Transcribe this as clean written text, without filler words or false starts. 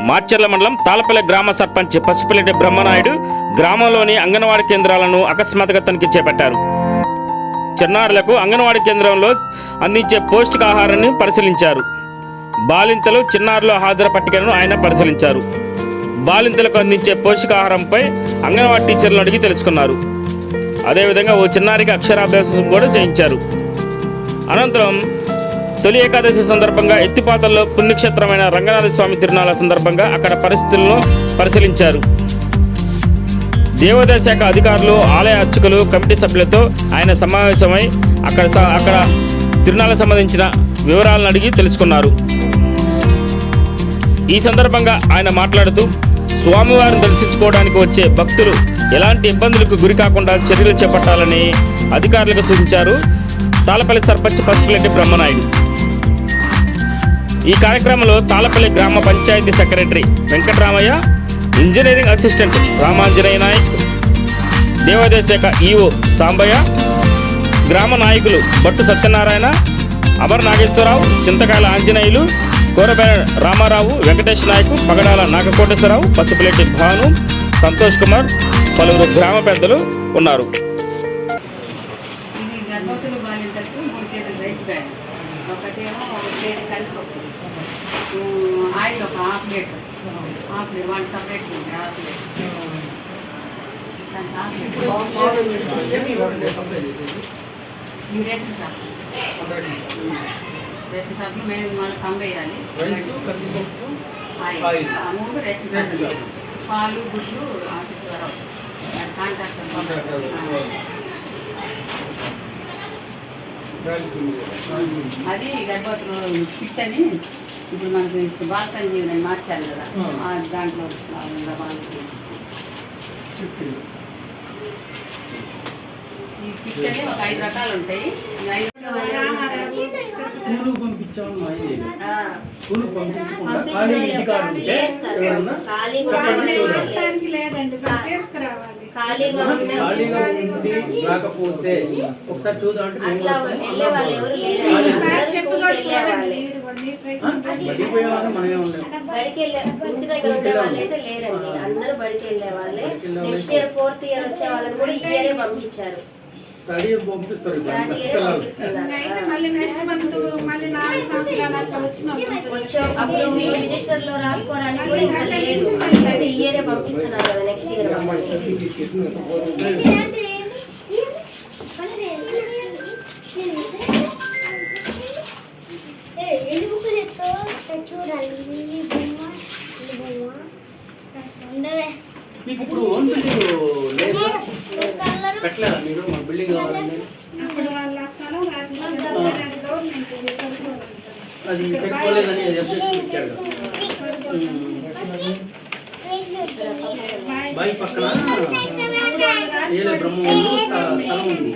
మాచర్ల మండలం తాళపల్లి గ్రామ సర్పంచ్ పసుపులెడ్డి బ్రహ్మనాయుడు గ్రామంలోని అంగన్వాడీ కేంద్రాలను అకస్మాత్తుగా తనిఖీ చేపట్టారు. చిన్నారులకు అంగన్వాడీ కేంద్రంలో అందించే పౌష్టికాహారాన్ని పరిశీలించారు. బాలింతలు చిన్నారుల హాజరు పట్టికలను ఆయన పరిశీలించారు. బాలింతలకు అందించే పౌష్టికాహారంపై అంగన్వాడీ టీచర్లను అడిగి తెలుసుకున్నారు. అదేవిధంగా ఓ చిన్నారికి అక్షరాభ్యాసం కూడా చేయించారు. అనంతరం తొలి ఏకాదశి సందర్భంగా ఎత్తిపాతల్లో పుణ్యక్షేత్రమైన రంగనాథ స్వామి తిరునాళ్ళ సందర్భంగా అక్కడ పరిస్థితులను పరిశీలించారు. దేవాదాయ శాఖ అధికారులు, ఆలయ అర్చకులు, కమిటీ సభ్యులతో ఆయన సమావేశమై అక్కడ తిరునాళ్ళకు సంబంధించిన వివరాలను అడిగి తెలుసుకున్నారు. ఈ సందర్భంగా ఆయన మాట్లాడుతూ స్వామివారిని దర్శించుకోవడానికి వచ్చే భక్తులు ఎలాంటి ఇబ్బందులకు గురి కాకుండా చర్యలు చేపట్టాలని అధికారులకు సూచించారు. తాళపల్లి సర్పంచ్ పసుపులెడ్డి బ్రహ్మనాయుడు. ఈ కార్యక్రమంలో తాళపల్లి గ్రామ panchayat secretary Venkataramaiah, engineering assistant Ramanjaneya Nayak, దేవాదాయ శాఖ ఈఓ సాంబయ్య, గ్రామ నాయకులు బట్టు సత్యనారాయణ, అమర్ నాగేశ్వరరావు, చింతకాయల ఆంజనేయులు, కోరబేన రామారావు, వెంకటేష్ నాయక్, పగడాల నాగకోటేశ్వరరావు, పసుపులెడ్డి భాను, సంతోష్ కుమార్, పలువురు గ్రామ పెద్దలు ఉన్నారు. ఆయిల్ ఒక half litre one separate ration షాప్లో మేము మళ్ళీ కంబేయాలి. మూడు రేషన్ షాప్ పాలు గుడ్లు కాంట్రాక్టర్ అది గర్భవతులు కిట్ అని ఇప్పుడు మనకు బాల సంజీవని మార్చాలి కదా, దాంట్లో ఈ కిట్ అని ఒక 5 రకాలు ఉంటాయి. రాకపోతే ఒకసారి చూద్దాం. అందరూ బడికి వెళ్ళే వాళ్ళే. నెక్స్ట్ ఇయర్ 4th ఇయర్ వచ్చే వాళ్ళని కూడా ఈ ఇయరే పంపించారు. అప్పుడు రిజిస్టర్ లో రాసుకోవడానికి కూడా ఇంకా లేదు. ఈ ఇయరే పంపిస్తున్నారు కదా, నెక్స్ట్ ఇయర్. మీకు ఇప్పుడు ఓన్ పెట్టలేదా మీరు? మా బిల్డింగ్ కావాలండి, అది పెట్టుకోలేదని ఇచ్చాడు. బాయి పక్కన బ్రహ్మ స్థలం ఉంది.